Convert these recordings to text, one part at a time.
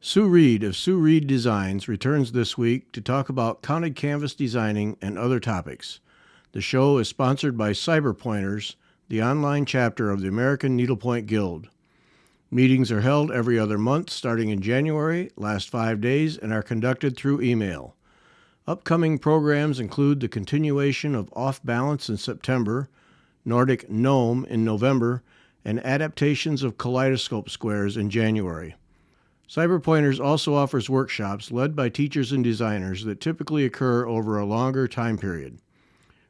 Sue Reed of Sue Reed Designs returns this week to talk about counted canvas designing and other topics. The show is sponsored by Cyberpointers, the online chapter of the American Needlepoint Guild. Meetings are held every other month starting in January, last 5 days, and are conducted through email. Upcoming programs include the continuation of Off Balance in September, Nordic Gnome in November, and adaptations of Kaleidoscope Squares in January. Cyberpointers also offers workshops led by teachers and designers that typically occur over a longer time period.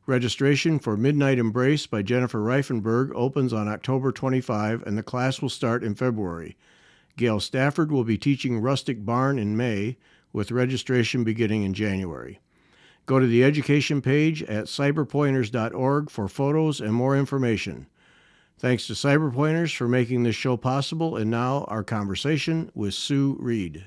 Registration for Midnight Embrace by Jennifer Reifenberg opens on October 25, and the class will start in February. Gail Stafford will be teaching Rustic Barn in May, with registration beginning in January. Go to the education page at cyberpointers.org for photos and more information. Thanks to Cyberpointers for making this show possible, and now our conversation with Sue Reed.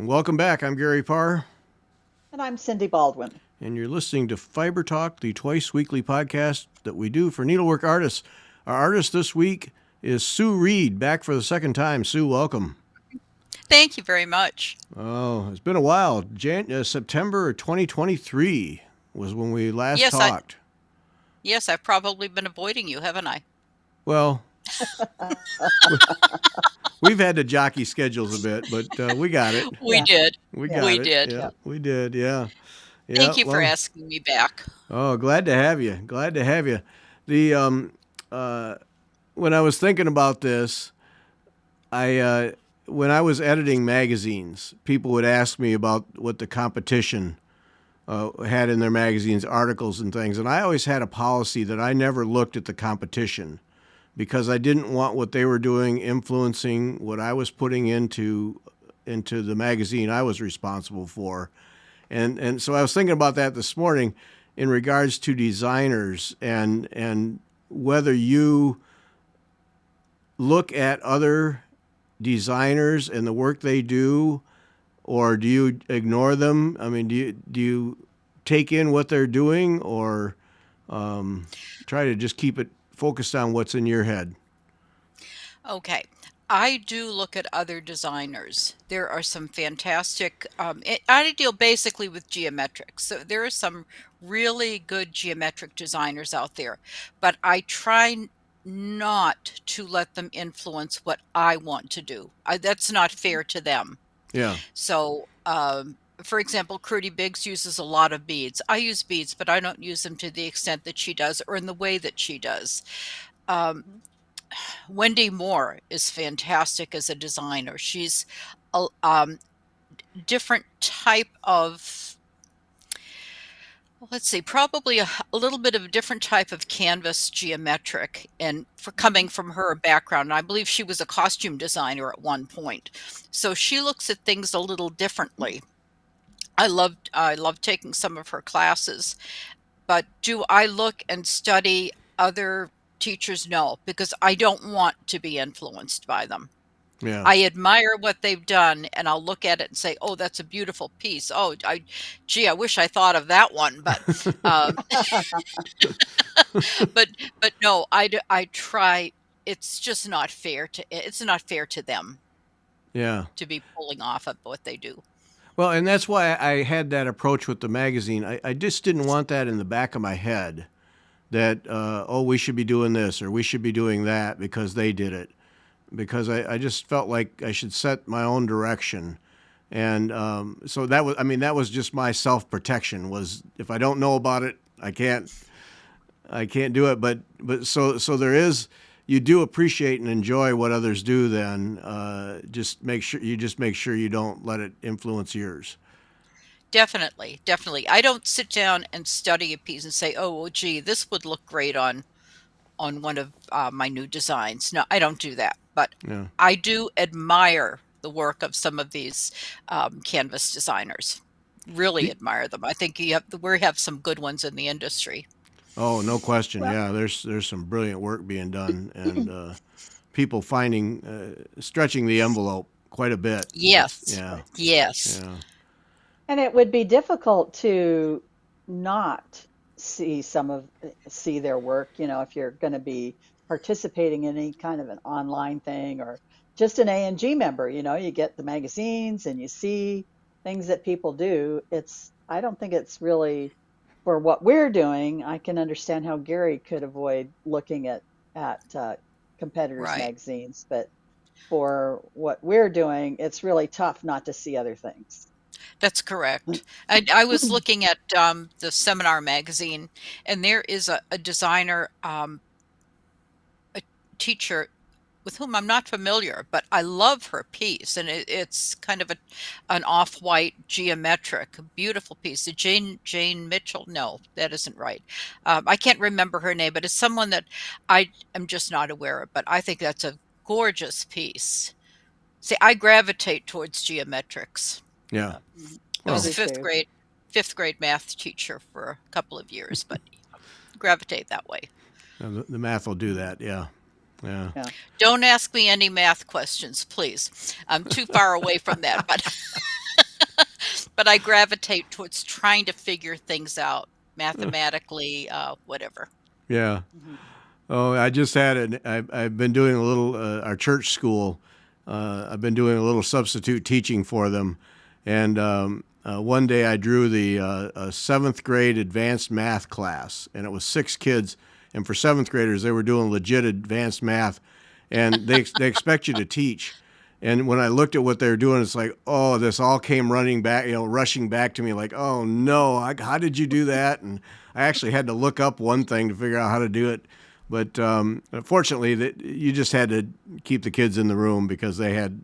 Welcome back. I'm Gary Parr. And I'm Cindy Baldwin. And you're listening to Fiber Talk, the twice weekly podcast that we do for needlework artists. Our artist this week is Sue Reed, back for the second time. Sue, welcome. Thank you very much. Oh, it's been a while. September 2023 was when we last talked. Yes, I've probably been avoiding you, haven't I? Well, we've had to jockey schedules a bit, but we got it. We did. We did. Yeah, we did. Yeah. Thank you for asking me back. Oh, glad to have you. Glad to have you. The when I was thinking about this, when I was editing magazines, people would ask me about what the competition had in their magazines, articles and things, and I always had a policy that I never looked at the competition, because I didn't want what they were doing influencing what I was putting into the magazine I was responsible for. And so I was thinking about that this morning in regards to designers and whether you look at other designers and the work they do, or do you ignore them? I mean, do you take in what they're doing, or try to just keep it focused on what's in your head? Okay. I do look at other designers. There are some fantastic, I deal basically with geometrics. So there are some really good geometric designers out there, but I try not to let them influence what I want to do. That's not fair to them. Yeah. So, for example, Crudy Biggs uses a lot of beads. I use beads, but I don't use them to the extent that she does or in the way that she does. Wendy Moore is fantastic as a designer. She's a different type of, let's see, probably a little bit of a different type of canvas geometric, and for coming from her background, and I believe she was a costume designer at one point. So she looks at things a little differently. I love taking some of her classes, but do I look and study other teachers? No, because I don't want to be influenced by them. Yeah. I admire what they've done, and I'll look at it and say, "Oh, that's a beautiful piece. Oh, I wish I thought of that one." But, but no, I try. It's just not fair it's not fair to them. Yeah. To be pulling off of what they do. Well, and that's why I had that approach with the magazine. I just didn't want that in the back of my head, that, we should be doing this or we should be doing that because they did it. Because I just felt like I should set my own direction. And so that was just my self-protection, was if I don't know about it, I can't do it. But so there is, you do appreciate and enjoy what others do, then just make sure you don't let it influence yours. Definitely. I don't sit down and study a piece and say, "Oh, well, gee, this would look great on on one of my new designs. No, I don't do that, but Yeah. I do admire the work of some of these canvas designers. Really Do- admire them. I think we have some good ones in the industry. oh, no question. Well, Yeah, there's some brilliant work being done, and people finding stretching the envelope quite a bit. Yes, Yeah, yes, yeah, and it would be difficult to not see see their work, if you're going to be participating in any kind of an online thing or just an A&G member, you get the magazines and you see things that people do. I don't think it's really for what we're doing. I can understand how Gary could avoid looking at competitors' right. magazines, but for what we're doing, it's really tough not to see other things. That's correct. I was looking at the Seminar magazine, and there is a designer, a teacher with whom I'm not familiar, but I love her piece, and it's kind of an off-white geometric, beautiful piece. Jane Mitchell? No, that isn't right. I can't remember her name, but it's someone that I am just not aware of. But I think that's a gorgeous piece. See, I gravitate towards geometrics. yeah. Uh, Mhm. I I was Well, a do too. fifth grade math teacher for a couple of years, but gravitate that way. the math will do that. Yeah, yeah. Yeah. Don't ask me any math questions, please. I'm too far away from that, but but I gravitate towards trying to figure things out mathematically, whatever. Yeah. Mhm. Oh, I just had it. I've been doing a little, our church school. I've been doing a little substitute teaching for them. And one day I drew the seventh grade advanced math class, and it was 6 kids. And for seventh graders, they were doing legit advanced math, and they expect you to teach. And when I looked at what they were doing, it's like, oh, this all came running back, rushing back to me, like, oh no, how did you do that? And I actually had to look up one thing to figure out how to do it. But fortunately, that you just had to keep the kids in the room because they had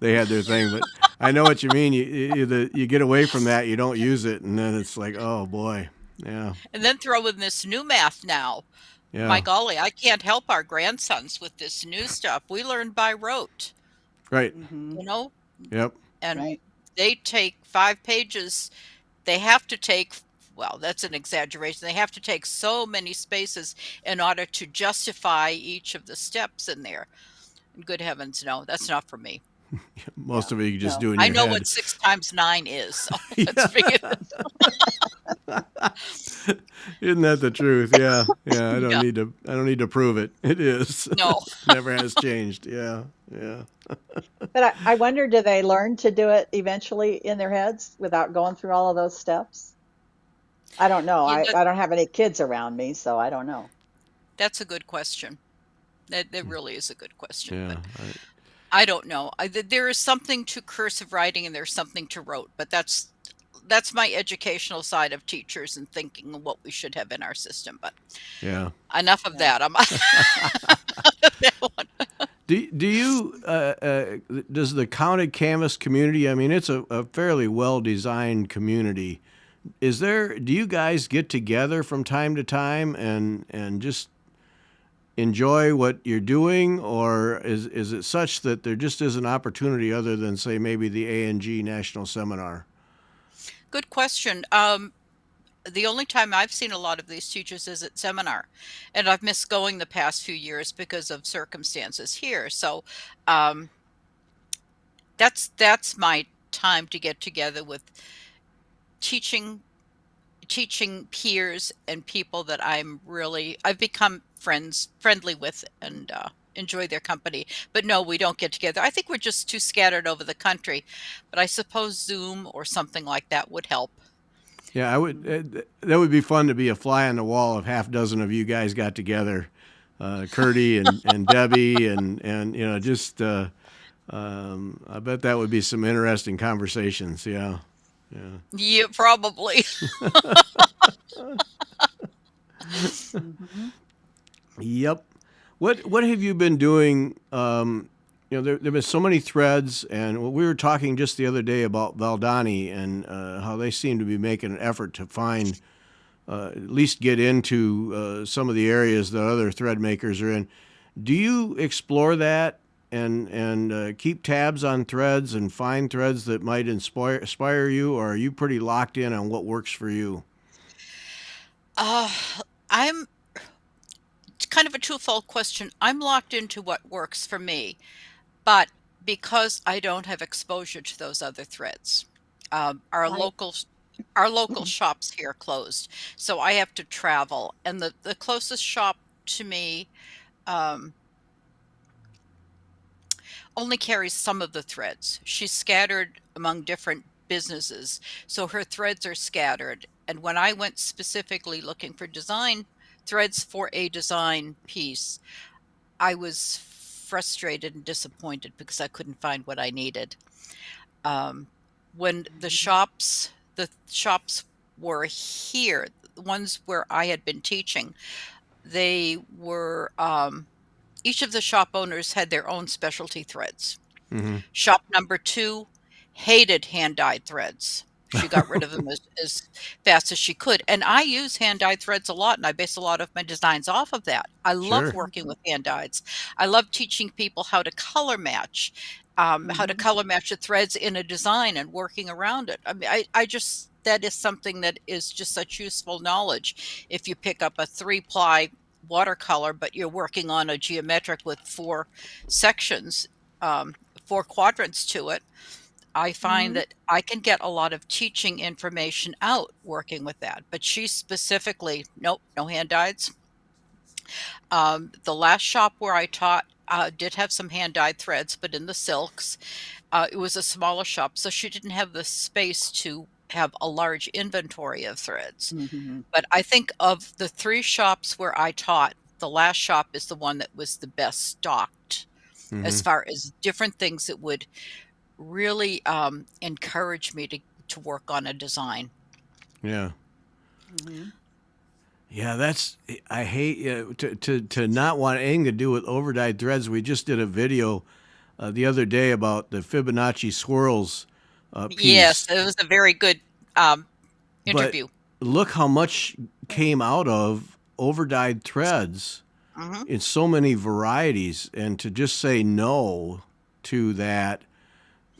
their thing. But I know what you mean. You get away from that, you don't use it, and then it's like, oh boy, yeah, And then throw in this new math now. My yeah, golly, I can't help our grandsons with this new stuff. We learn by rote, right, Mhm. you know, yep, and Right. they take 5 pages. They have to take, well, that's an exaggeration. They have to take so many spaces in order to justify each of the steps in there. And good heavens, no, that's not for me. most Yeah. of it you just No. do in I your know what head. 6 times 9 is, so let's figure Yeah. that. Isn't that the truth? Yeah, yeah. Yeah, I don't need to prove it. It is. no. Never has changed. Yeah, yeah. But I wonder, do they learn to do it eventually in their heads without going through all of those steps? I don't know. You know, I don't have any kids around me, so I don't know. that's a good question. That really is a good question, but Yeah. I don't know. There is something to cursive writing and there's something to rote, but that's my educational side of teachers and thinking of what we should have in our system. But Yeah. enough of Yeah. that. I'm that one. Do you does the Counted Canvas community? I mean, it's a fairly well designed community. Do you guys get together from time to time and just enjoy what you're doing, or is it such that there just is an opportunity other than say maybe the A&G National Seminar? Good question. The only time I've seen a lot of these teachers is at seminar, and I've missed going the past few years because of circumstances here. So um, that's my time to get together with teaching teaching peers and people that I've become friendly with and enjoy their company. But no, we don't get together. I think we're just too scattered over the country. But I suppose Zoom or something like that would help. Yeah, I would. Mhm. That would be fun to be a fly on the wall if half dozen of you guys got together, Curdy and Debbie and just. I bet that would be some interesting conversations. Yeah, yeah. Yeah, probably. Mhm. Yep. What have you been doing? There've been so many threads, and we were talking just the other day about Valdani and how they seem to be making an effort to find at least get into some of the areas that other thread makers are in. Do you explore that and keep tabs on threads and find threads that might inspire you, or are you pretty locked in on what works for you? Uh, I'm it's kind of a twofold question. I'm locked into what works for me, but because I don't have exposure to those other threads, um, our I local our local shops here closed, so I have to travel, and the closest shop to me um, only carries some of the threads. She's scattered among different businesses, so her threads are scattered. And when I went specifically looking for design threads for a design piece, I was frustrated and disappointed because I couldn't find what I needed. Um, when the shops were here, the ones where I had been teaching, they were each of the shop owners had their own specialty threads. Mm-hmm. Shop number 2 hated hand-dyed threads. She got rid of them as fast as she could, and I use hand-dyed threads a lot, and I base a lot of my designs off of that. I love Sure. working with hand-dyeds. I love teaching people how to Mhm. color match the threads in a design and working around it. I mean, I just that is something that is just such useful knowledge. If you pick up a 3-ply watercolor, but you're working on a geometric with 4 sections, um, 4 quadrants to it, I find Mhm. that I can get a lot of teaching information out working with that. But she specifically, nope, no hand dyeds. The last shop where I taught did have some hand dyed threads, but in the silks. It was a smaller shop, so she didn't have the space to have a large inventory of threads. Mhm. But I think of the 3 shops where I taught, the last shop is the one that was the best stocked Mm-hmm. as far as different things that would really encourage me to work on a design. Yeah. Mhm. Yeah, that's I hate to not want anything to do with overdyed threads. We just did a video the other day about the Fibonacci swirls Yes, piece, it was a very good um, but interview. look how much came out of overdyed threads Hmm. in so many varieties, and to just say no to that,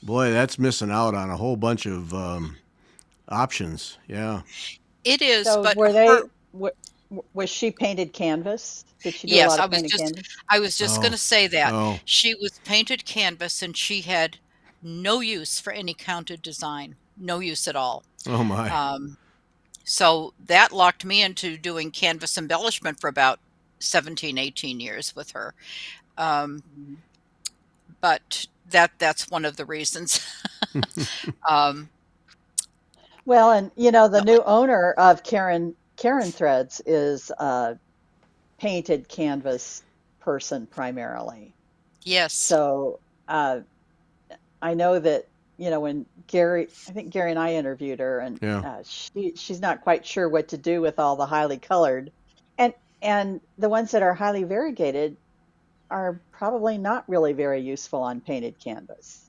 boy, that's missing out on a whole bunch of options. Yeah. It is, So but were her they was she painted canvas? Did she do a yes, lot of painted canvas? I was just Oh. gonna say that. Oh. She was painted canvas and she had no use for any counted design, no use at all. Oh my. Um, so that locked me into doing canvas embellishment for about 17, 18 years with her. Um, Mhm. but that's one of the reasons. um, Well, and the no, new owner of Karen Threads is a painted canvas person primarily. yes. So I know that, when I think Gary and I interviewed her, and Yeah. she's not quite sure what to do with all the highly colored, and the ones that are highly variegated are probably not really very useful on painted canvas.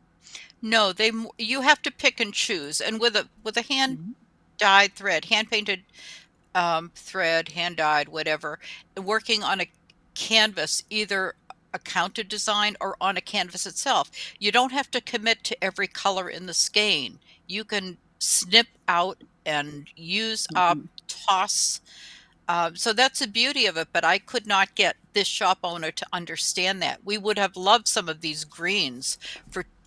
No, you have to pick and choose. And with a hand Mhm. dyed thread, hand painted thread, hand dyed, whatever, working on a canvas, either a counted design or on a canvas itself. You don't have to commit to every color in the skein. You can snip out and use up, Mhm. toss. So that's the beauty of it. But I could not get this shop owner to understand that. We would have loved some of these greens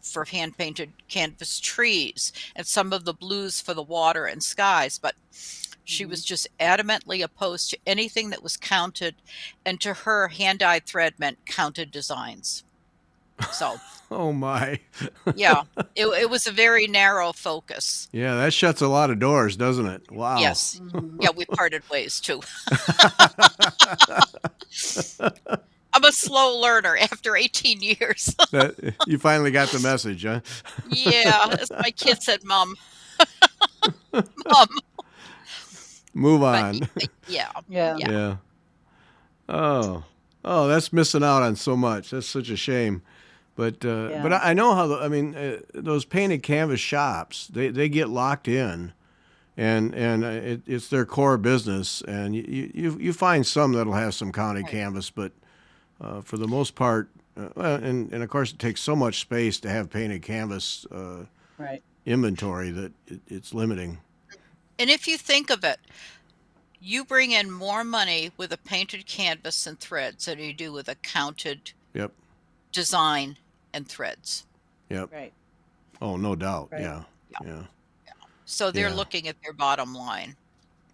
for hand painted canvas trees and some of the blues for the water and skies, but she Mhm. was just adamantly opposed to anything that was counted, and to her, hand-dyed thread meant counted designs. So, Oh my. yeah, it was a very narrow focus. Yeah, that shuts a lot of doors, doesn't it? Wow. Yes. Mhm. Yeah, we parted ways too. I'm a slow learner after 18 years. That you finally got the message, huh? Yeah, as my kid said, "Mom, Mom." Move But on. yeah, Yeah. yeah. Yeah. Oh. Oh, that's missing out on so much. That's such a shame. But Yeah. I know how I mean those painted canvas shops they get locked in, and it's their core business. And you find some that'll have some counted Right. canvas, but for the most part, well, and of course it takes so much space to have painted canvas Right. inventory that it's limiting. And if you think of it, you bring in more money with a painted canvas and threads than you do with a counted Yep. design and threads. Yep. Right. Oh, no doubt. Right. Yeah. Yeah. Yeah. So they're Yeah. looking at their bottom line,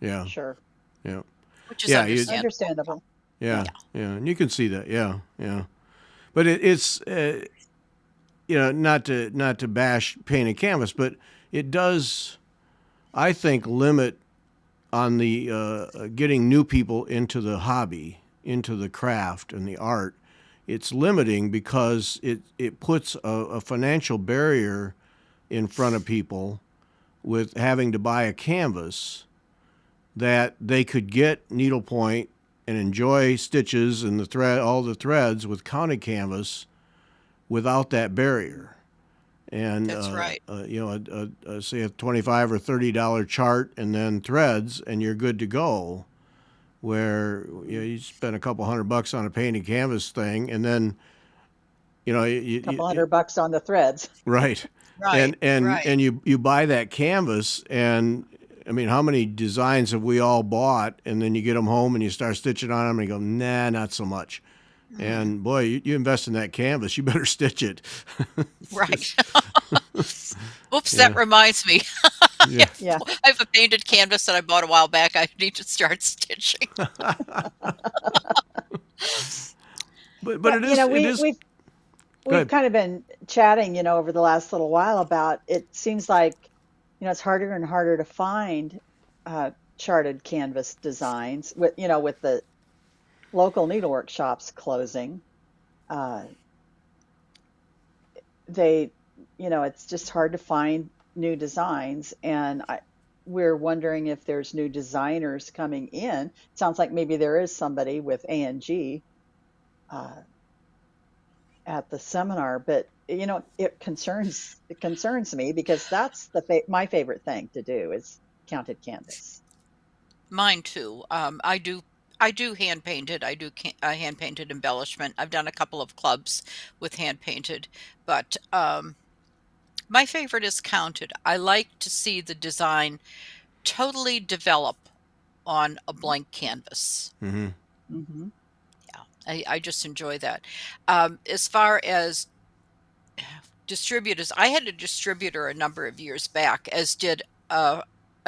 Yeah. Sure. Yeah. which is Yeah. understandable. Understandable. Yeah. Yeah. Yeah. And you can see that. Yeah. Yeah. But it's not to bash painted canvas, but it does, I think, limit on the getting new people into the hobby, into the craft and the art. It's limiting because it puts a financial barrier in front of people with having to buy a canvas that they could get needlepoint and enjoy stitches and all the threads with counted canvas without that barrier. And That's right. say a $25 or $30 chart and then threads, and you're good to go. Where you spend a couple $100 on a painted canvas thing, and then Couple $100 on the threads. right, Right. Right. and you buy that canvas, and I mean, how many designs have we all bought, and then you get them home and you start stitching on them, and you go, nah, not so much. And boy, you invest in that canvas, you better stitch it. Right. Oops, Yeah. that reminds me. Yeah. Yeah. I have a painted canvas that I bought a while back. I need to start stitching. But it You is know, it is we've go we've ahead. kind of been chatting, over the last little while about it seems like, it's harder and harder to find charted canvas designs with the local needlework shops closing. Uh, they, it's just hard to find new designs, and we're wondering if there's new designers coming in. Sounds like maybe there is somebody with A&G uh, at the seminar, but it concerns me because that's my favorite thing to do is counted canvas. Mine too. I do hand painted. I do hand painted embellishment. I've done a couple of clubs with hand painted, but my favorite is counted. I like to see the design totally develop on a blank canvas. Mm-hmm. Hmm. Yeah, I just enjoy that. As far as distributors, I had a distributor a number of years back, as did an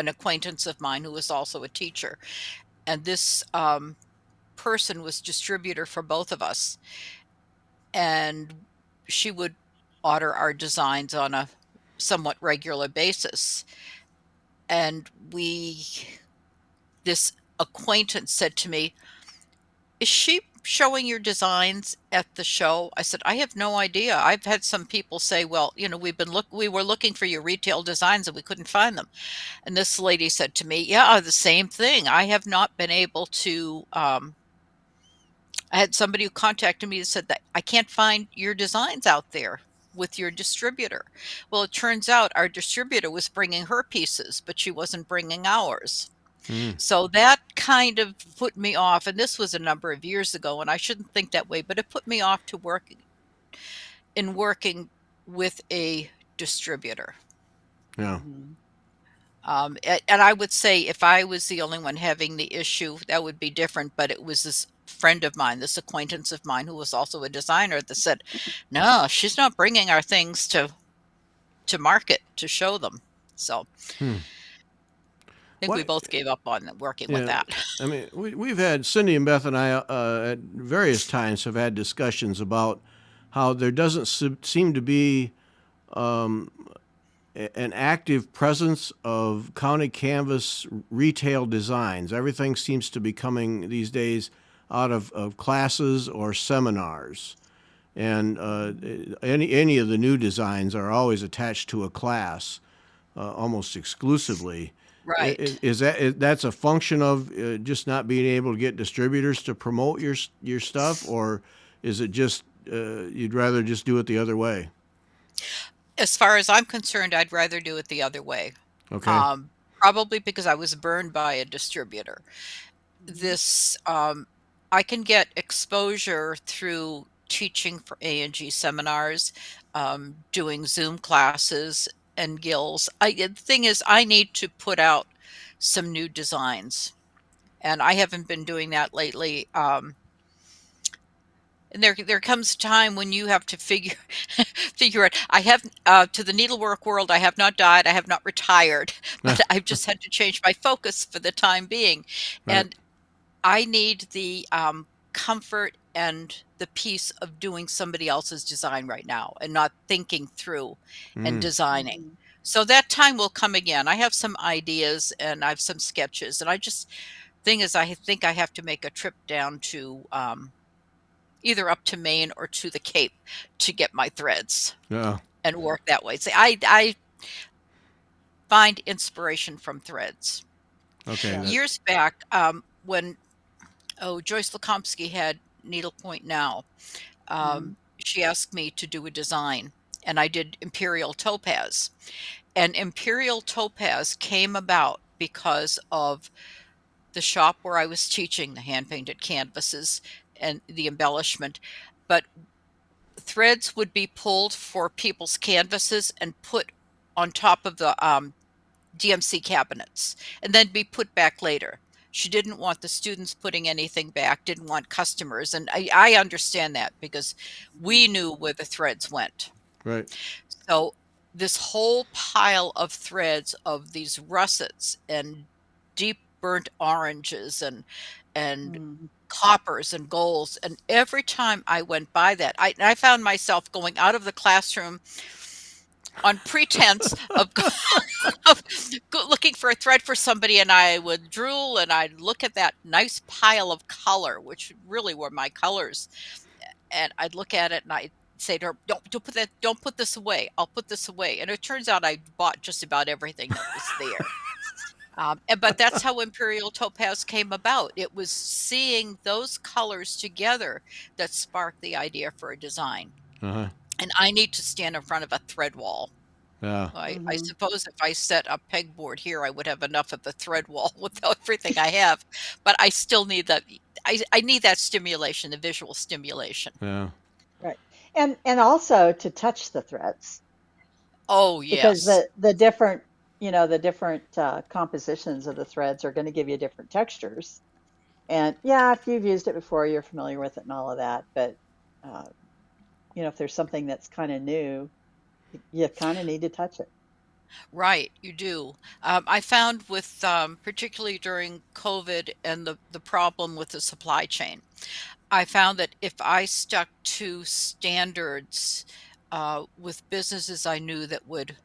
acquaintance of mine who was also a teacher. And this person was distributor for both of us. And she would order our designs on a somewhat regular basis. And this acquaintance said to me, "Is she showing your designs at the show?" I said, "I have no idea. I've had some people say, well, we were looking for your retail designs and we couldn't find them." And this lady said to me, "Yeah, the same thing. I have not been able to I had somebody who contacted me and said that I can't find your designs out there with your distributor." Well, it turns out our distributor was bringing her pieces, but she wasn't bringing ours. Mm. So that kind of put me off, and this was a number of years ago, and I shouldn't think that way, but it put me off to working with a distributor. Yeah. Hmm. And I would say if I was the only one having the issue, that would be different. But it was this friend of mine, this acquaintance of mine, who was also a designer, that said, "No, she's not bringing our things to market to show them." So Hmm. I think we What? both gave up on working with Yeah. that. I mean, we've had Cindy and Beth and I at various times have had discussions about how there doesn't seem to be um, an active presence of counted canvas retail designs. Everything seems to be coming these days out of classes or seminars. And any of the new designs are always attached to a class, almost exclusively. Right. That's a function of just not being able to get distributors to promote your stuff, or is it just you'd rather just do it the other way? As far as I'm concerned, I'd rather do it the other way. Okay. Um, probably because I was burned by a distributor. Mhm. This I can get exposure through teaching for A&G seminars, doing Zoom classes and guilds. The thing is, I need to put out some new designs, and I haven't been doing that lately. And there comes a time when you have to figure it. I have to the needlework world. I have not died. I have not retired, but I've just had to change my focus for the time being, Right. and I need the comfort and the peace of doing somebody else's design right now and not thinking through and Mm. designing. Mhm. So that time will come again. I have some ideas and I have some sketches, and I just thing is, I think I have to make a trip down to either up to Maine or to the Cape to get my threads Yeah. and work that way. See, I find inspiration from threads. Okay. Yeah. That. Years back, when Joyce Lakomsky had Needlepoint Now, Mhm. she asked me to do a design, and I did Imperial Topaz. And Imperial Topaz came about because of the shop where I was teaching the hand painted canvases and the embellishment. But threads would be pulled for people's canvases and put on top of the DMC cabinets and then be put back later. She didn't want the students putting anything back, didn't want customers. And I understand that because we Mhm. knew where the threads went. Right. So this whole pile of threads of these russets and deep burnt oranges and Mhm. coppers and golds, and every time I went by that, I found myself going out of the classroom on pretense of of looking for a thread for somebody, and I would drool and I'd look at that nice pile of color, which really were my colors, and I'd look at it and I'd say to her, don't put that, don't put this away. I'll put this away. And it turns out I bought just about everything that was there. But that's how Imperial Topaz came about. It was seeing those colors together that sparked the idea for a design. Uh-huh. And I need to stand in front of a thread wall. Yeah. I Mhm. suppose if I set a pegboard here, I would have enough of the thread wall with everything I have, but I still need that. I need that stimulation, the visual stimulation. Yeah. Right. And also to touch the threads Oh, because yes. the different, the different compositions of the threads are going to give you different textures. And yeah, if you've used it before, you're familiar with it and all of that. But uh, if there's something that's kind of new, you kind of need to touch it. Right, you do. I found with particularly during COVID and the problem with the supply chain, I found that if I stuck to standards with businesses I knew that would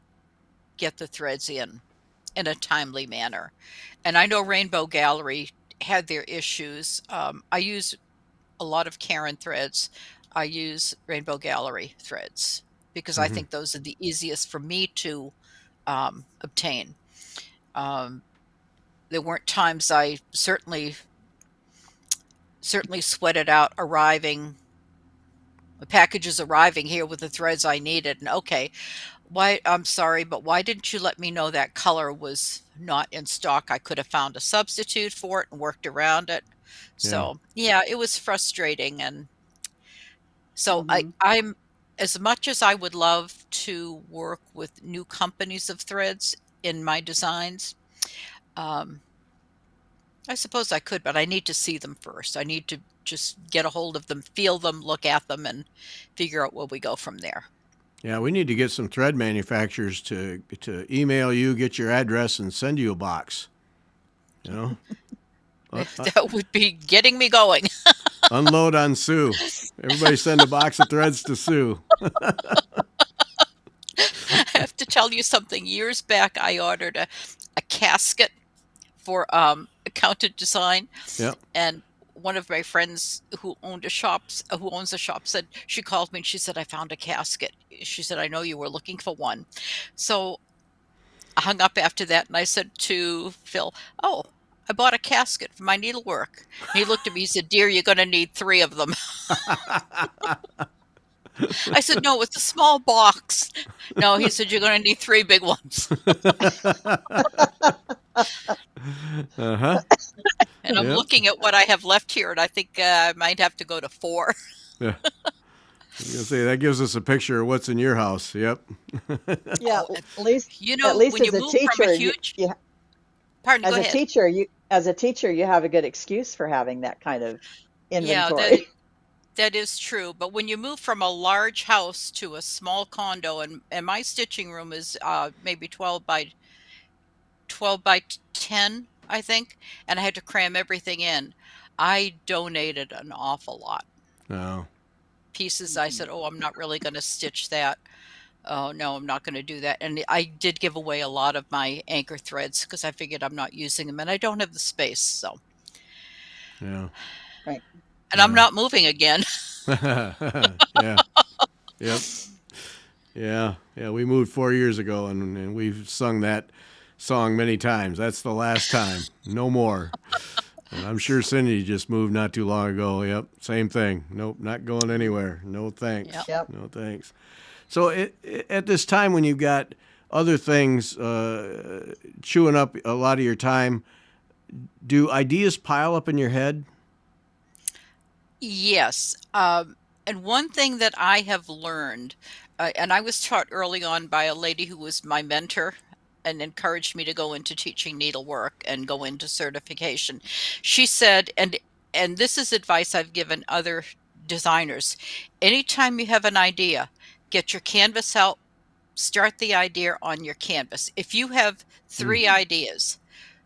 get the threads in a timely manner. And I know Rainbow Gallery had their issues. I use a lot of Karen threads. I use Rainbow Gallery threads because I Mm-hmm. think those are the easiest for me to obtain. Um, there weren't times I certainly sweated out arriving the packages arriving here with the threads I needed. And okay, why I'm sorry, but why didn't you let me know that color was not in stock? I could have found a substitute for it and worked around it. Yeah. So yeah, it was frustrating. And so Hmm. I'm as much as I would love to work with new companies of threads in my designs, um, I suppose I could, but I need to see them first. I need to just get a hold of them, feel them, look at them, and figure out where we go from there. Yeah. We need to get some thread manufacturers to email you, get your address, and send you a box. You know, That would be getting me going. unload on Sue. Everybody send a box of threads to Sue. I have to tell you something. Years back, I ordered a casket for accountant design, Yep. and one of my friends who owns a shop said she called me and she said I found a casket. She said I know you were looking for one, so I hung up after that and I said to Phil, "Oh, I bought a casket for my needlework." And he looked at me. He said, "Dear, you're going to need three of them." I said, "No, it's a small box." No, he said, "You're going to need three big ones." Uh-huh. And I'm Yep. looking at what I have left here, and I think I might have to go to 4. Yeah. I was gonna say that gives us a picture of what's in your house. Yep. Yeah, Oh, and at least when you as a move from a teacher, huge pardon, go as a ahead. teacher, you have a good excuse for having that kind of Yeah, inventory. that is true, but when you move from a large house to a small condo, and my stitching room is, maybe 12 by 10, I think, and I had to cram everything in. I donated an awful lot. Oh. Pieces I Mhm. said, "Oh, I'm not really gonna stitch that. Oh, no, I'm not gonna do that," and I did give away a lot of my anchor threads because I figured I'm not using them, and I don't have the space, so Yeah. Right. and I'm Yeah. not moving again. Yeah. Yep. Yeah. Yeah. We moved 4 years ago, and we've sung that song many times. That's the last time. No more. And I'm sure Cindy just moved not too long ago. Yep. Same thing. Nope. Not going anywhere. No Yep. thanks. Yep. No thanks. So at this time when you've got other things chewing up a lot of your time, do ideas pile up in your head? Yes, and one thing that I have learned, and I was taught early on by a lady who was my mentor and encouraged me to go into teaching needlework and go into certification. She said, and this is advice I've given other designers, anytime you have an idea, get your canvas out, start the idea on your canvas. If you have Mm, 3 ideas,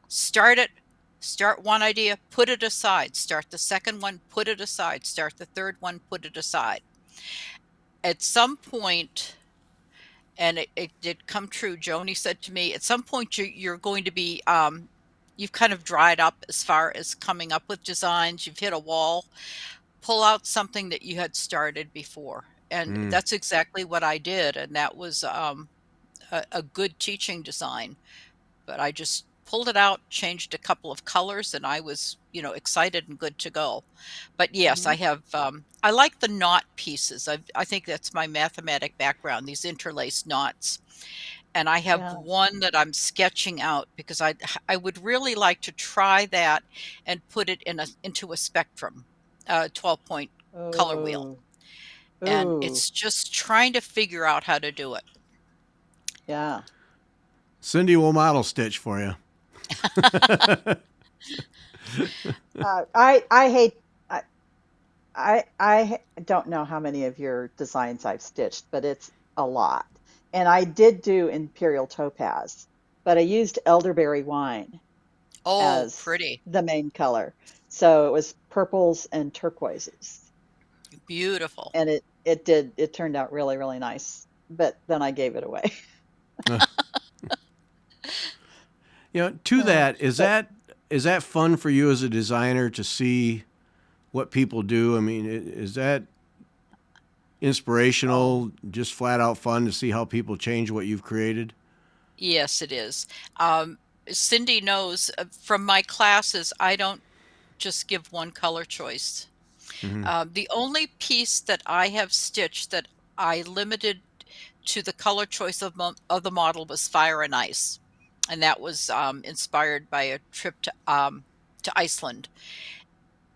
start it, start one idea, put it aside, start the second one, put it aside, start the third one, put it aside. At some point, and it did come true, Joni said to me, at some point you're going to be you've kind of dried up as far as coming up with designs, you've hit a wall, pull out something that you had started before. And mm, that's exactly what I did. And that was a good teaching design. But I just pulled it out, changed a couple of colors, and I was, excited and good to go. But yes, Hmm. I like the knot pieces. I think that's my mathematic background, these interlaced knots. And I have Yeah. one that I'm sketching out because I would really like to try that and put it into a spectrum, 12-point color wheel. Oh. And Ooh. it's just trying to figure out how to do it. Yeah. Cindy will model stitch for you. I hate I don't know how many of your designs I've stitched, but it's a lot. And I did do Imperial Topaz, but I used elderberry wine Oh, as pretty. the main color. So it was purples and turquoises. Beautiful. And it turned out really, really nice. But then I gave it away. To Uh, that, is but that fun for you as a designer to see what people do? I mean, is that oh, inspirational, just flat out fun to see how people change what you've created? Yes, it is. Um, Cindy knows from my classes, I don't just give one color choice. Hmm. The only piece that I have stitched that I limited to the color choice of the model was Fire and Ice, and that was inspired by a trip to Iceland.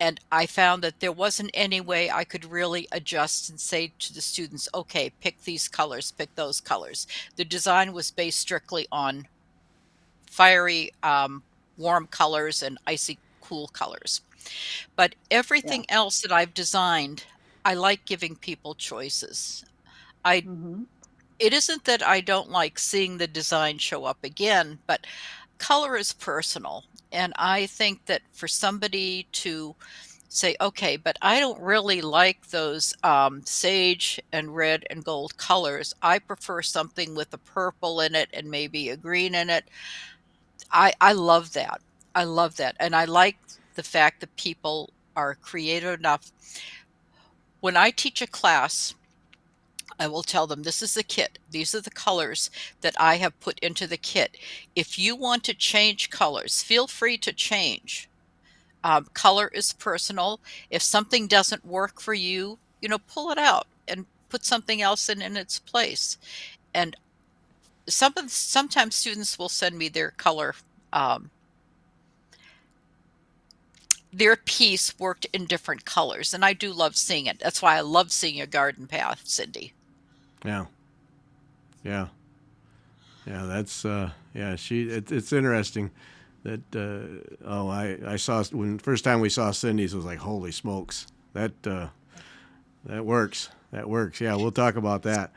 And I found that there wasn't any way I could really adjust and say to the students, okay, pick these colors, pick those colors. The design was based strictly on fiery, warm colors and icy cool colors. But yeah. everything else that I've designed, I like giving people choices. I Hmm. It isn't that I don't like seeing the design show up again, but color is personal. And I think that for somebody to say, okay, but I don't really like those sage and red and gold colors. I prefer something with a purple in it and maybe a green in it. I love that. I love that. And I like the fact that people are creative enough. When I teach a class, I will tell them this is the kit. These are the colors that I have put into the kit. If you want to change colors, feel free to change. Color is personal. If something doesn't work for you, pull it out and put something else in its place. And sometimes students will send me their color. um, their piece worked in different colors, and I do love seeing it. That's why I love seeing your garden path, Cindy. Yeah. Yeah. Yeah. That's yeah. It's interesting that I saw when first time we saw Cindy's, it was like, holy smokes, that works. That works. Yeah. We'll talk about that.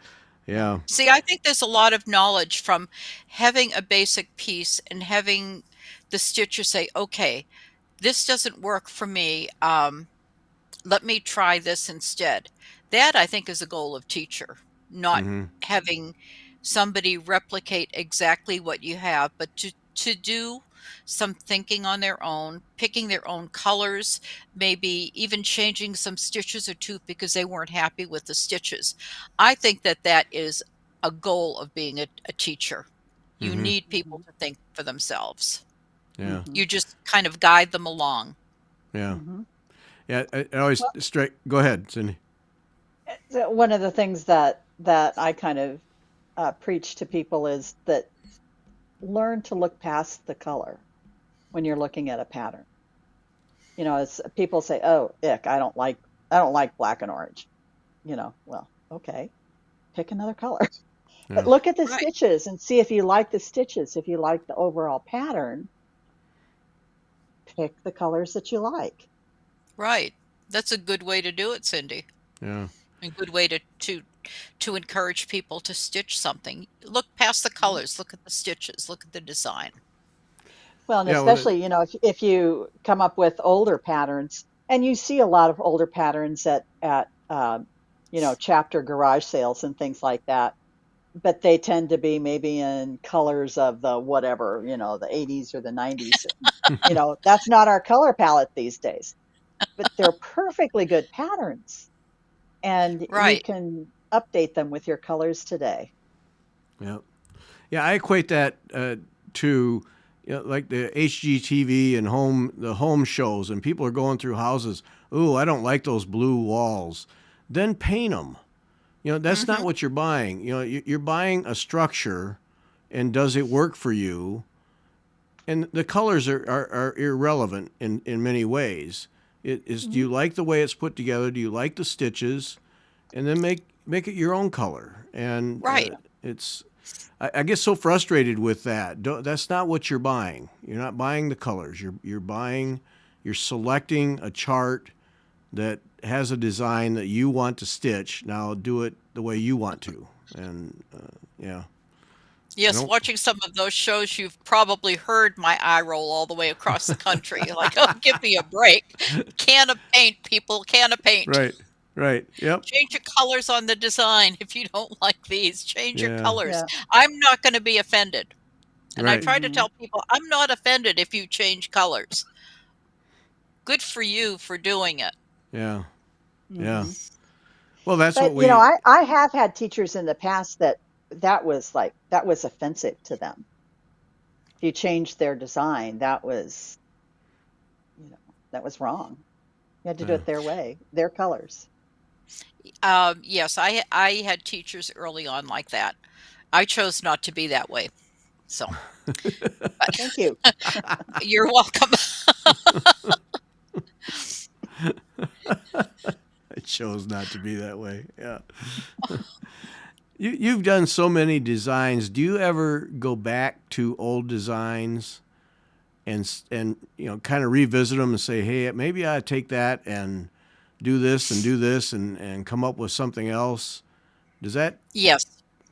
Yeah. See, I think there's a lot of knowledge from having a basic piece and having the stitcher say, okay, this doesn't work for me. Let me try this instead. That I think is a goal of teacher, not Mm-hmm. having somebody replicate exactly what you have, but to do some thinking on their own, picking their own colors, maybe even changing some stitches or two because they weren't happy with the stitches. I think that that is a goal of being a teacher. You Mm-hmm. need people Mhm. to think for themselves. Yeah. Mhm. You just kind of guide them along. Yeah. Mhm. Yeah. I always Well, straight. Go ahead, Cindy. so one of the things that I kind of preach to people is that learn to look past the color when you're looking at a pattern. As people say, "Oh, ick, I don't like black and orange." Well, okay, pick another color. But Yeah. look at the Right, stitches and see if you like the stitches. If you like the overall pattern, pick the colors that you like. right. That's a good way to do it, Cindy. Yeah. A good way to encourage people to stitch something. Look past the Mhm. colors, look at the stitches, look at the design. Well, and Yeah. Well. especially, if you come up with older patterns, and you see a lot of older patterns at chapter garage sales and things like that, but they tend to be maybe in colors of the whatever, the 80s or the 90s. That's not our color palette these days, but they're perfectly good patterns, and you Right. can update them with your colors today. Yeah. Yeah, I equate that to like the HGTV and the home shows, and people are going through houses. Ooh, I don't like those blue walls. Then paint them. That's not Mhm. what you're buying. You're buying a structure, and does it work for you? And the colors are irrelevant in many ways. Do Mhm. you like the way it's put together? Do you like the stitches? And then make it your own color. And Right. it's I get so frustrated with that. That's not what you're buying. You're not buying the colors. You're selecting a chart that has a design that you want to stitch. Now do it the way you want to. And yeah, I Yes, don't. watching some of those shows, you've probably heard my eye roll all the way across the country. You're like, "Oh, give me a break. Can of paint, people, can of paint." Right, right. Yep. Change your colors on the design if you don't like these. Change your Yeah. colors. Yeah. I'm not gonna be offended. And I Right. try to Mhm. tell people, "I'm not offended if you change colors. Good for you for doing it." Yeah. Yeah. Mhm. Well, that's what But we. I have had teachers in the past that was offensive to them. If you changed their design, you know, that was wrong. You had to do Yeah. it their way, their colors. Yes, I had teachers early on like that. I chose not to be that way. So, but Thank you. you're welcome. I chose not to be that way. Yeah. You've done so many designs. Do you ever go back to old designs and kind of revisit them and say, hey, maybe I take that and do this and come up with something else? Does that? Yes.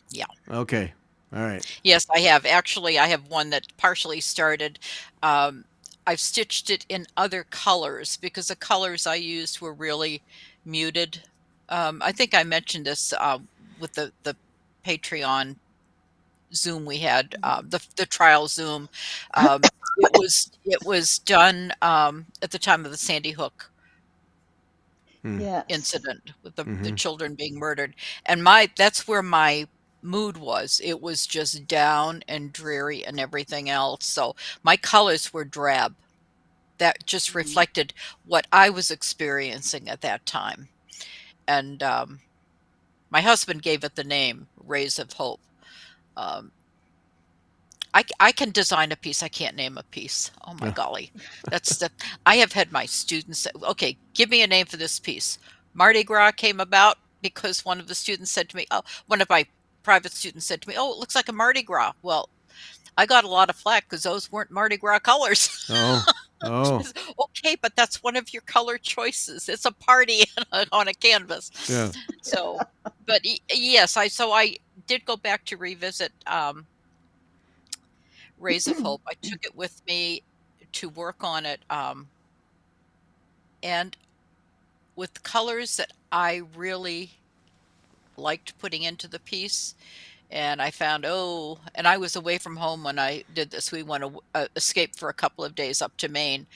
Yeah. Okay. All right. Yes, I have. Actually, I have one that partially started. Um, I've stitched it in other colors because the colors I used were really muted. I think I mentioned this with the Patreon Zoom we had, Mhm. the trial Zoom. It was done at the time of the Sandy Hook Hmm. Yes. incident with the Mm-hmm. children being murdered, and that's where my mood was. It was just down and dreary and everything else, so my colors were drab. That just Mhm. reflected what I was experiencing at that time, and, my husband gave it the name Rays of Hope. Um, I can design a piece. I can't name a piece. Oh my Yeah. golly. That's the I have had my students say, okay, give me a name for this piece. Mardi Gras came about because one of the students said to me, oh, one of my private students said to me, oh, it looks like a Mardi Gras. Well, I got a lot of flack because those weren't Mardi Gras colors. Oh, oh, Okay, but that's one of your color choices. It's a party on a canvas. yeah. So, but yes, I did go back to revisit Rays of Hope. I took it with me to work on it, and with colors that I really liked putting into the piece. And I found, oh, and I was away from home when I did this. We went to escape for a couple of days up to Maine,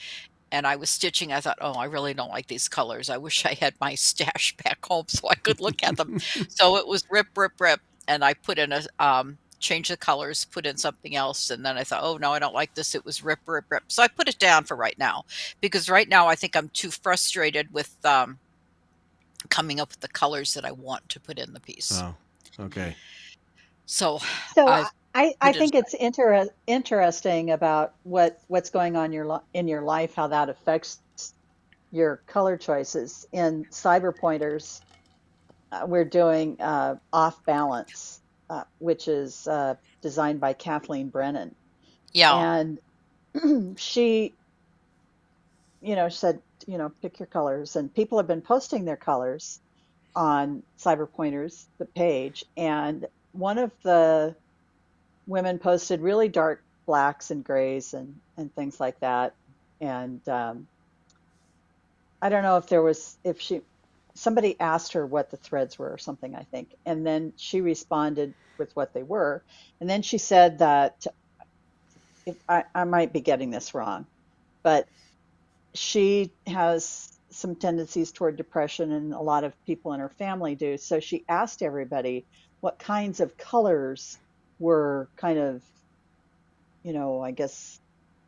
and I was stitching. I thought, oh, I really don't like these colors. I wish I had my stash back home so I could look at them. So it was rip, rip, rip. And I put in change the colors, put in something else. And then I thought, oh, no, I don't like this. It was rip, rip, rip. So I put it down for right now because right now I think I'm too frustrated with coming up with the colors that I want to put in the piece. Oh, okay. So So I've I put it think it's interesting about what's going on in your life, how that affects your color choices. In Cyber Pointers, we're doing Off Balance, which is designed by Kathleen Brennan, yeah, and she, said, pick your colors, and people have been posting their colors on Cyber Pointers, the page, and one of the women posted really dark blacks and grays and things like that. And I don't know if somebody asked her what the threads were or something, I think. And then she responded with what they were. And then she said that, if I might be getting this wrong, but she has some tendencies toward depression, and a lot of people in her family do. So she asked everybody what kinds of colors were kind of, I guess,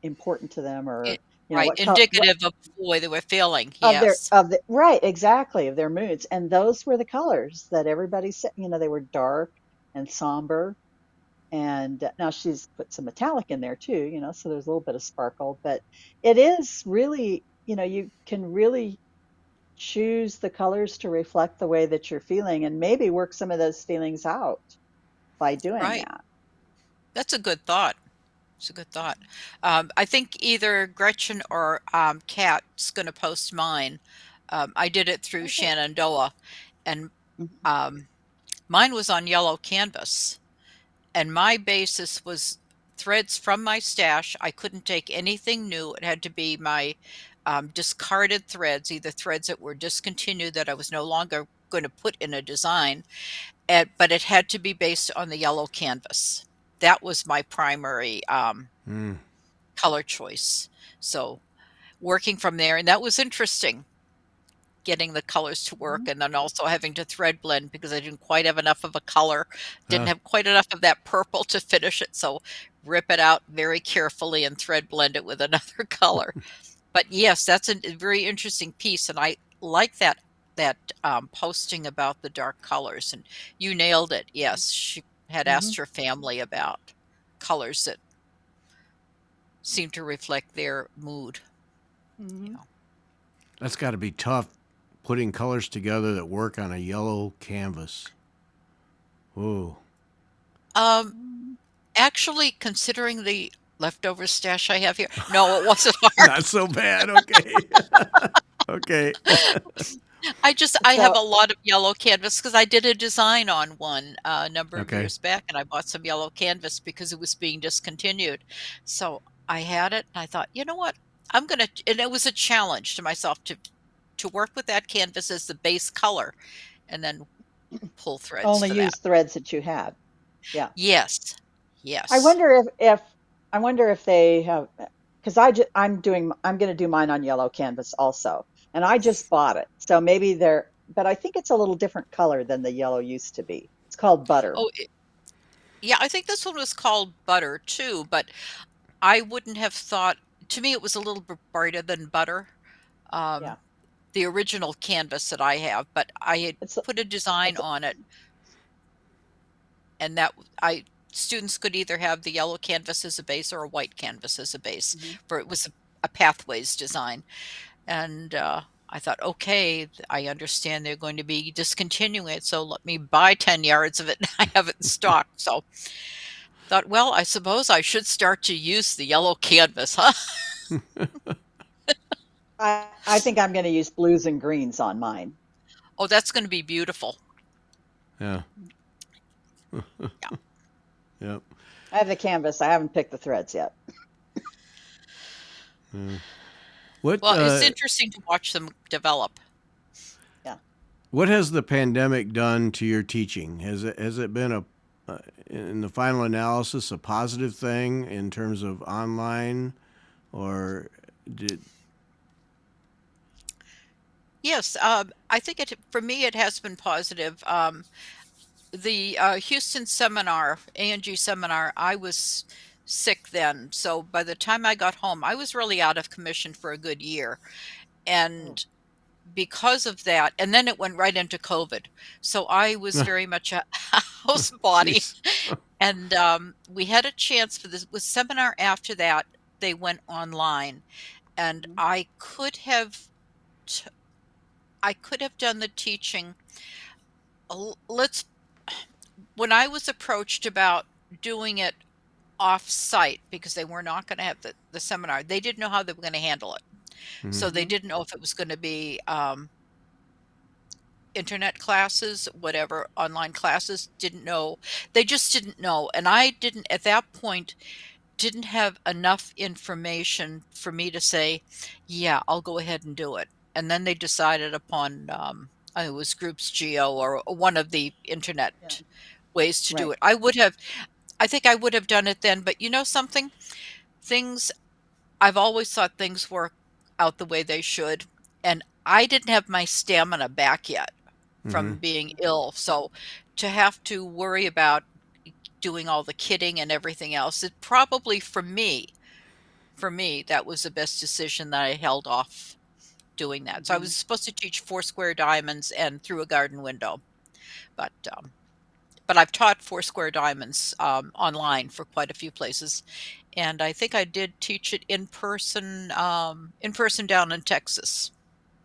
important to them, or it, right, what indicative of the way they were feeling. of their Yes, of the right, exactly, of their moods. And those were the colors that everybody said, they were dark and somber. And now she's put some metallic in there too, so there's a little bit of sparkle, but it is really, you can really choose the colors to reflect the way that you're feeling, and maybe work some of those feelings out by doing right. that. That's a good thought. It's a good thought. I think either Gretchen or Kat's going to post mine. I did it through Okay. Shenandoah, and Mhm. um, mine was on yellow canvas. And my basis was threads from my stash. I couldn't take anything new. It had to be my discarded threads, either threads that were discontinued that I was no longer going to put in a design, but it had to be based on the yellow canvas. That was my primary Mm. color choice. So working from there, and that was interesting getting the colors to work Mhm. and then also having to thread blend because I didn't quite have enough of a color, didn't Huh. have quite enough of that purple to finish it. So rip it out very carefully and thread blend it with another color. But yes, that's a very interesting piece. And I like that posting about the dark colors. And you nailed it. Yes, she had Mhm. asked her family about colors that seem to reflect their mood, you Mhm. know. That's got to be tough putting colors together that work on a yellow canvas. Ooh. Um, Mhm. Actually, considering the leftover stash I have here, no, it wasn't hard. Not so bad. Okay. Okay. I have So a lot of yellow canvas because I did a design on one a number of Okay. years back, and I bought some yellow canvas because it was being discontinued. So I had it, and I thought, you know what? I'm gonna, and it was a challenge to myself to work with that canvas as the base color, and then pull threads only for that. use threads that you have. Yeah. Yes, I yes. wonder if I wonder if they have, because I'm going to do mine on yellow canvas also, and I just bought it. So maybe but I think it's a little different color than the yellow used to be. It's called butter. Oh, yeah. I think this one was called Butter too, but I wouldn't have thought to me, it was a little bit brighter than butter, Yeah. um, the original canvas that I have, but I had It's put a design it's on it, and that I students could either have the yellow canvas as a base or a white canvas as a base, Mhm. for it was a pathways design. And I thought, okay, I understand they're going to be discontinuing it, so let me buy 10 yards of it. I have it in stock. So thought, well, I suppose I should start to use the yellow canvas, huh? I think I'm going to use blues and greens on mine. Oh, that's going to be beautiful. Yeah. Yeah. Yep. I have the canvas. I haven't picked the threads yet. Yeah. What Well, it's interesting to watch them develop. Yeah. what has the pandemic done to your teaching? Has it been in the final analysis a positive thing in terms of online, or did Yes, I think it for me it has been positive. The Houston seminar, ANG seminar, I was sick then, so by the time I got home, I was really out of commission for a good year, Oh. and because of that, and then it went right into COVID, so I was very much a house body, jeez. and we had a chance for this with seminar after that. They went online, and Mhm. t- I could have done the teaching. Let's when I was approached about doing it off site because they were not going to have the seminar, they didn't know how they were going to handle it. Hmm. So they Mhm. didn't know if it was going to be internet classes, whatever, online classes, didn't know. They just didn't know. And I didn't, at that point, didn't have enough information for me to say, yeah, I'll go ahead and do it. And then they decided upon, it was Groups Geo or one of the internet Yeah. ways to do Right. it. I think I would have done it then, but you know something? Things I've always thought things work out the way they should, and I didn't have my stamina back yet Hmm. from being ill, so to have to worry about doing all the kitting and everything else, it probably for me, that was the best decision that I held off doing that. So I Mhm. was supposed to teach Four Square Diamonds and Through a Garden Window, but, um but I've taught Four Square Diamonds, online for quite a few places, and I think I did teach it in person down in Texas.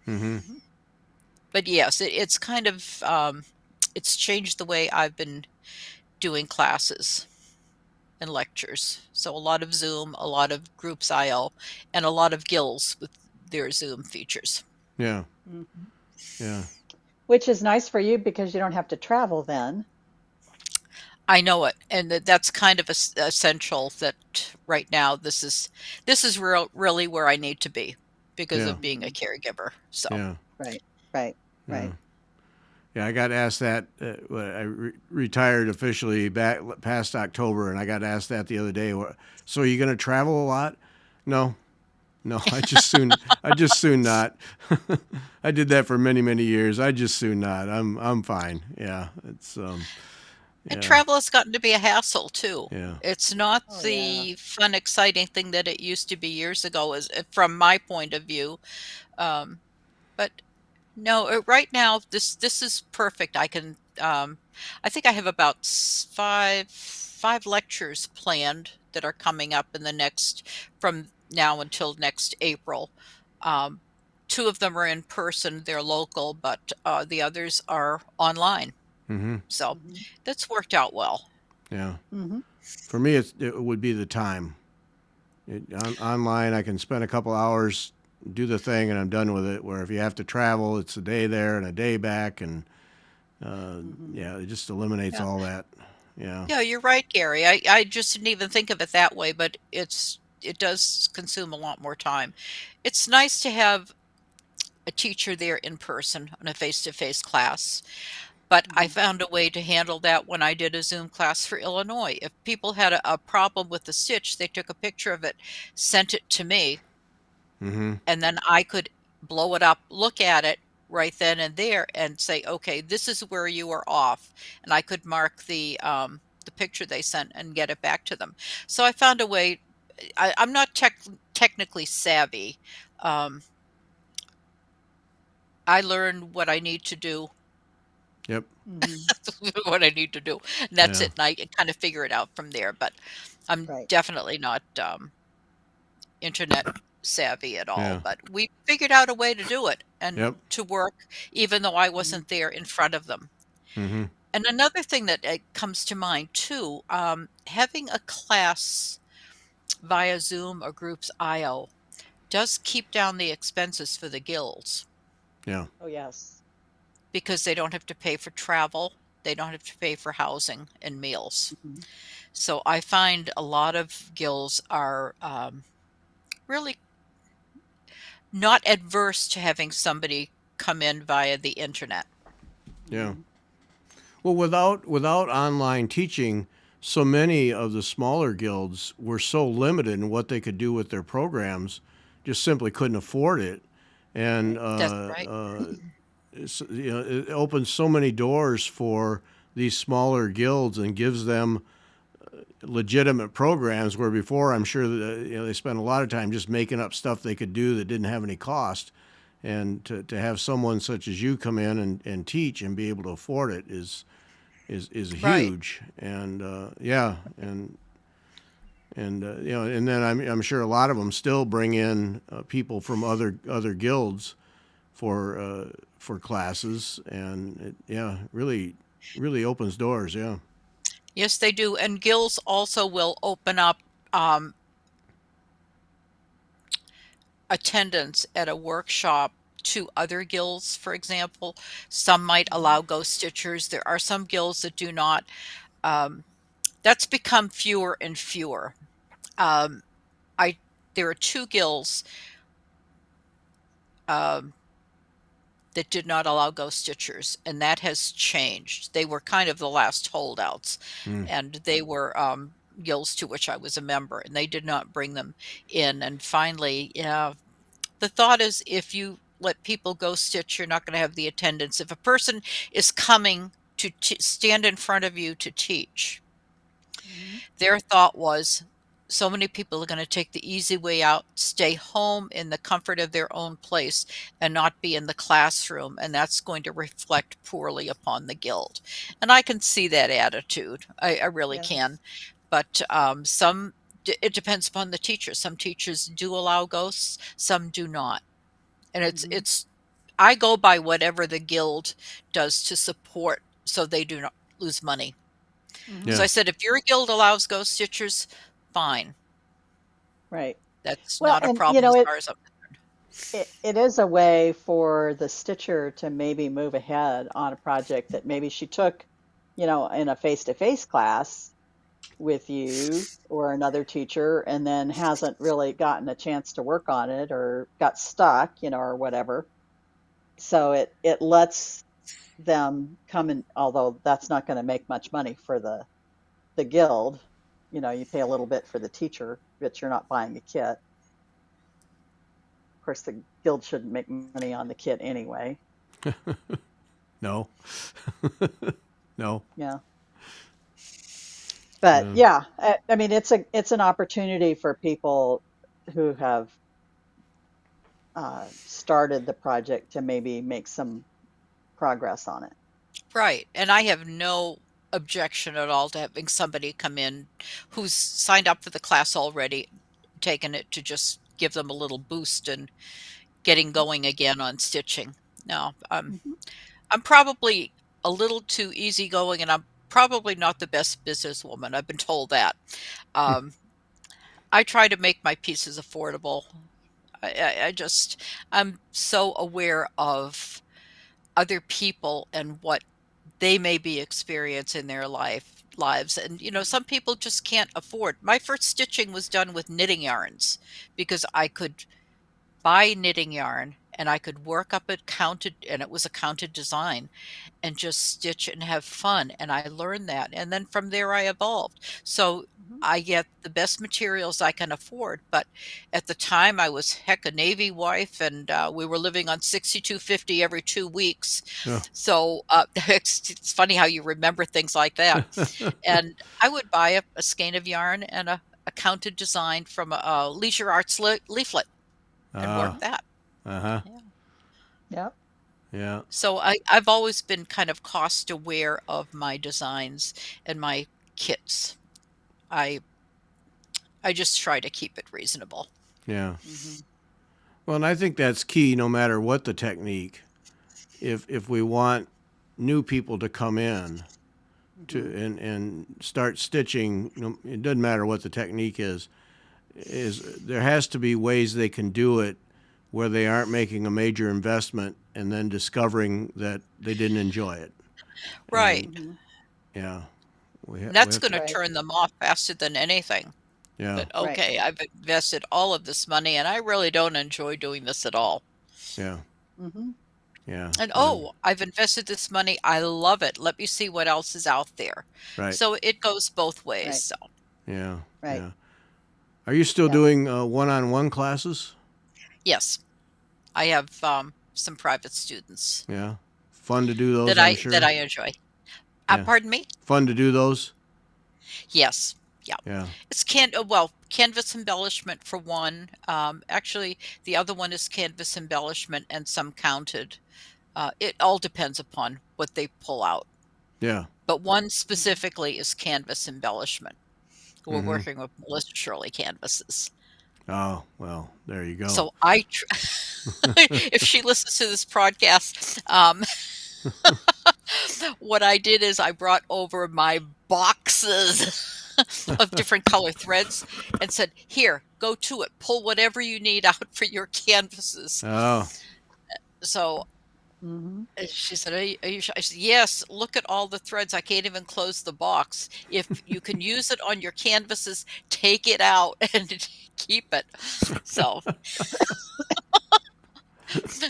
Hmm. Mhm. But yes, it's kind of, it's changed the way I've been doing classes and lectures. So a lot of Zoom, a lot of Groups IO, and a lot of guilds with their Zoom features. Yeah. Mhm. Yeah. Which is nice for you because you don't have to travel then. I know it, and that's kind of essential that right now this is really where I need to be because Yeah. of being a Mhm. caregiver. So, Yeah. Right. Right. Yeah. Right. Yeah, I got asked that when I retired officially back past October, and I got asked that the other day. So are you going to travel a lot? No, no. I just soon not. I did that for many many years. I just soon not. I'm fine. Yeah, it's and yeah, travel has gotten to be a hassle too. yeah, It's not Oh yeah. the fun, exciting thing that it used to be years ago, as from my point of view. Um, but no, right now this is perfect. I think I have about five lectures planned that are coming up in the next from now until next April. Um, two of them are in person; they're local, but the others are online. mm-hmm, So Mhm. that's worked out well. yeah. Mhm. For me, it would be the time. Online, I can spend a couple hours, do the thing, and I'm done with it. Where if you have to travel, it's a day there and a day back, and Mhm. yeah, it just eliminates Yeah, all that. Yeah. yeah, you're right, Gary. I just didn't even think of it that way, but it does consume a lot more time. It's nice to have a teacher there in person on a face-to-face class. But I Mhm. found a way to handle that when I did a Zoom class for Illinois. If people had a problem with the stitch, they took a picture of it, sent it to me, Mm-hmm. and then I could blow it up, look at it right then and there, and say, "Okay, this is where you are off," and I could mark the picture they sent and get it back to them. So I found a way. I'm not technically savvy. Um, I learned what I need to do Yep. Hmm. That's what I need to do, and that's Yeah. it, and I kind of figure it out from there, but I'm Right. definitely not, internet savvy at all, Yeah. but we figured out a way to do it and Yep. to work even though I Hmm. wasn't there in front of them. Mm-hmm. And another thing that, comes to mind too, having a class via Zoom or Groups IO does keep down the expenses for the guilds Yeah. Oh, yes. because they don't have to pay for travel, they don't have to pay for housing and meals. Hmm. So I find a lot of guilds are, really not adverse to having somebody come in via the internet. Yeah. Hmm. Well, without online teaching, so many of the smaller guilds were so limited in what they could do with their programs, just simply couldn't afford it, and Right. That's right. it opens so many doors for these smaller guilds and gives them legitimate programs where before I'm sure that they spent a lot of time just making up stuff they could do that didn't have any cost, and to have someone such as you come in and teach and be able to afford it is Right. huge. And yeah, and and then I'm sure a lot of them still bring in people from other guilds for classes, and yeah, really opens doors. Yeah. Yes, they do, and guilds also will open up, um, attendance at a workshop to other guilds, for example. Some might Hmm. allow ghost stitchers. There are some guilds that do not. Um, that's become fewer and fewer. Um, I there are 2 guilds, um, that did not allow ghost stitchers, and that has changed. They were kind of the last holdouts, Mm. and they were, guilds to which I was a member, and they did not bring them in, and finally, yeah, the thought is if you let people ghost stitch, you're not gonna have the attendance. If a person is coming to stand in front of you to teach, Hmm. their thought was, so many people are going to take the easy way out, stay home in the comfort of their own place, and not be in the classroom. And that's going to reflect poorly upon the guild. And I can see that attitude. I really can. Yes. But it depends upon the teacher. Some teachers do allow ghosts, some do not. And Hmm. I go by whatever the guild does to support so they do not lose money. So Hmm. Yeah. I said, if your guild allows ghost stitchers, fine. Right. That's Well, not a and problem as far as I'm concerned. it is a way for the stitcher to maybe move ahead on a project that maybe she took, in a face-to-face class with you or another teacher and then hasn't really gotten a chance to work on it or got stuck, or whatever. So it lets them come in, although that's not going to make much money for the guild. You pay a little bit for the teacher, but you're not buying a kit. Of course, the guild shouldn't make money on the kit anyway. No. No. Yeah. But Yeah. yeah, I mean, it's an opportunity for people who have started the project to maybe make some progress on it. Right. And I have no objection at all to having somebody come in who's signed up for the class already, taken it to just give them a little boost and getting going again on stitching. No, Hmm. I'm probably a little too easygoing and I'm probably not the best businesswoman. I've been told that. Um, I try to make my pieces affordable. I just I'm so aware of other people and what they may be experiencing in their lives. And some people just can't afford. My first stitching was done with knitting yarns because I could buy knitting yarn and I could work up it counted and it was a counted design and just stitch and have fun, and I learned that, and then from there I evolved. So Hmm. I get the best materials I can afford, but at the time I was heck a Navy wife, and we were living on 62.50 every 2 weeks. Yeah. So it's funny how you remember things like that. And I would buy a skein of yarn and a counted design from a leisure arts leaflet and work Ah. that. Uh huh. Yeah. Yep. Yeah. So I've always been kind of cost aware of my designs and my kits. I I just try to keep it reasonable. Yeah. Hmm. Well, and I think that's key no matter what the technique. If we want new people to come in to Hmm. and start stitching, it doesn't matter what the technique is there has to be ways they can do it where they aren't making a major investment and then discovering that they didn't enjoy it. Right. And Hmm. yeah, we That's have going to to Right. turn them off faster than anything. yeah, That, Right. okay, I've invested all of this money and I really don't enjoy doing this at all. yeah, Hmm. yeah, And yeah, oh, I've invested this money. I love it. Let me see what else is out there. right, So it goes both ways. Right. So, yeah, Right. yeah. Are you still Yeah. doing one-on-one classes? yes, I have some private students Yeah, fun to do those, I'm that sure. I enjoy. Yeah, Pardon me? fun to do those. Yes. Yeah. Yeah. It's canvas embellishment for one. Actually, the other one is canvas embellishment and some counted. It all depends upon what they pull out. Yeah. But one Hmm. specifically is canvas embellishment. We're Mm-hmm. working with Melissa Shirley canvases. Oh, well, there you go. So if she listens to this podcast, what I did is I brought over my boxes of different color threads and said, "Here, go to it. Pull whatever you need out for your canvases." Oh, So Hmm. she said, are you sure? I said, "Yes, look at all the threads. I can't even close the box. If you can use it on your canvases, take it out and keep it." So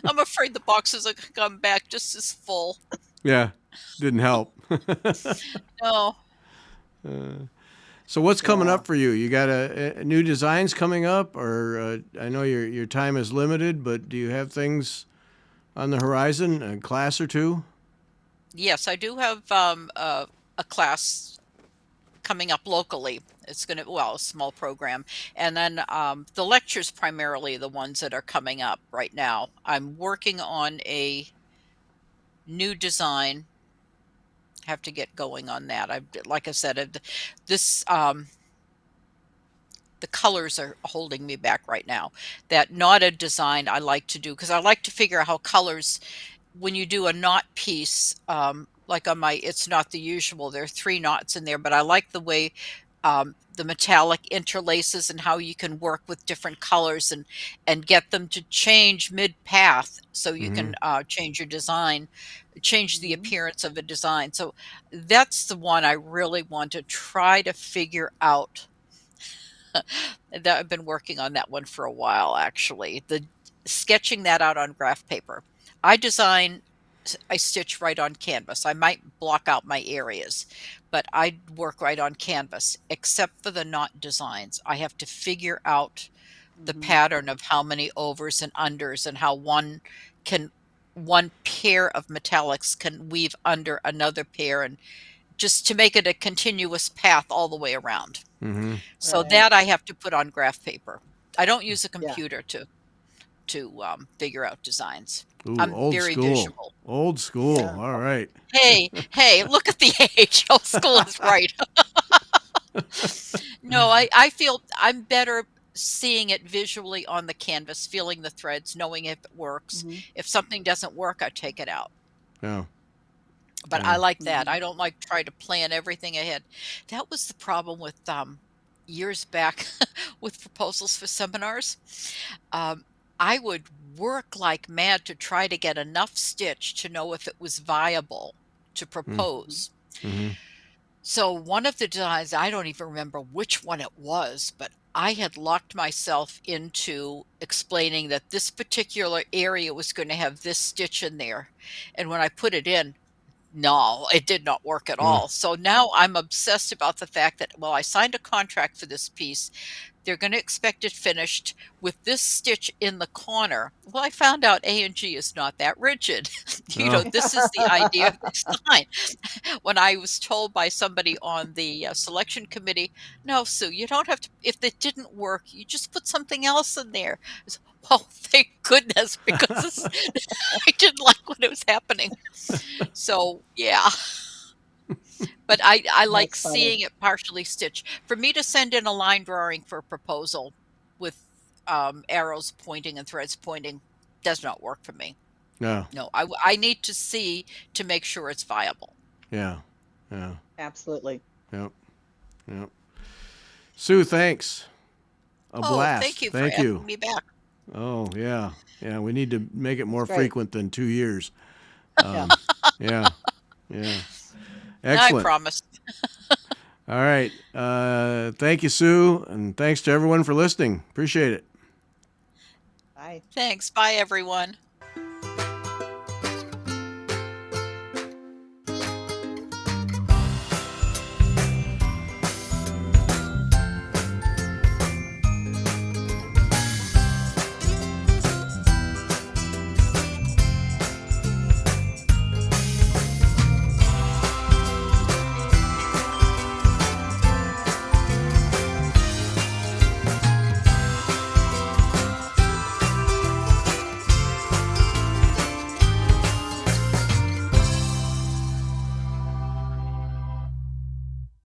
I'm afraid the boxes are going to come back just as full. yeah. Didn't help. No. So what's coming Yeah. up for you? You got a new designs coming up, or I know your time is limited, but do you have things on the horizon? A class or two? Yes, I do have a class coming up locally. It's going to, well, a small program. And then the lectures primarily the ones that are coming up right now. I'm working on a new design. Have to get going on that. Like I said, this the colors are holding me back right now. That knotted design I like to do because I like to figure out how colors when you do a knot piece, like on my it's not the usual, there are 3 knots in there, but I like the way, the metallic interlaces and how you can work with different colors and get them to change mid-path so you Mm-hmm. can, change your design, change the Hmm. appearance of a design. So that's the one I really want to try to figure out. That I've been working on that one for a while, actually. The sketching that out on graph paper. I design, I stitch right on canvas. I might block out my areas, but I work right on canvas, except for the knot designs. I have to figure out the Hmm. pattern of how many overs and unders and how can one pair of metallics can weave under another pair and just to make it a continuous path all the way around. Mm-hmm. So Right. that I have to put on graph paper. I don't use a Yeah. computer to figure out designs. Ooh, I'm old very school. visual. Old school. Yeah. All right. Hey, hey, look at the age. Old school is right. No, I feel I'm better seeing it visually on the canvas, feeling the threads, knowing if it works. Hmm. If something doesn't work, I take it out. Yeah. But I Yeah. like that. Hmm. I don't like try to plan everything ahead. That was the problem with years back with proposals for seminars. Um, I would work like mad to try to get enough stitch to know if it was viable to propose. Mm-hmm. So one of the designs, I don't even remember which one it was, but I had locked myself into explaining that this particular area was going to have this stitch in there. And when I put it in, no, it did not work at Uh, all. So now I'm obsessed about the fact that, well, I signed a contract for this piece. They're going to expect it finished with this stitch in the corner. Well, I found out A&G is not that rigid. oh. This is the idea of the design. When I was told by somebody on the selection committee, no, Sue, you don't have to, if it didn't work, you just put something else in there. Oh, thank goodness, because I didn't like when it was happening. So, yeah. But I like That's funny. seeing it partially stitched. For me to send in a line drawing for a proposal with arrows pointing and threads pointing does not work for me. No. No, I need to see to make sure it's viable. Yeah. Yeah. Absolutely. Yep. Yep. Sue, thanks. A Oh, thank blast. you for Thank asking you. me back. Oh, yeah. Yeah. We need to make it It's more great. frequent than 2 years. Yeah. Yeah. Yeah. I Excellent. promise. All right. Thank you, Sue. And thanks to everyone for listening. Appreciate it. Bye. Thanks. Bye, everyone.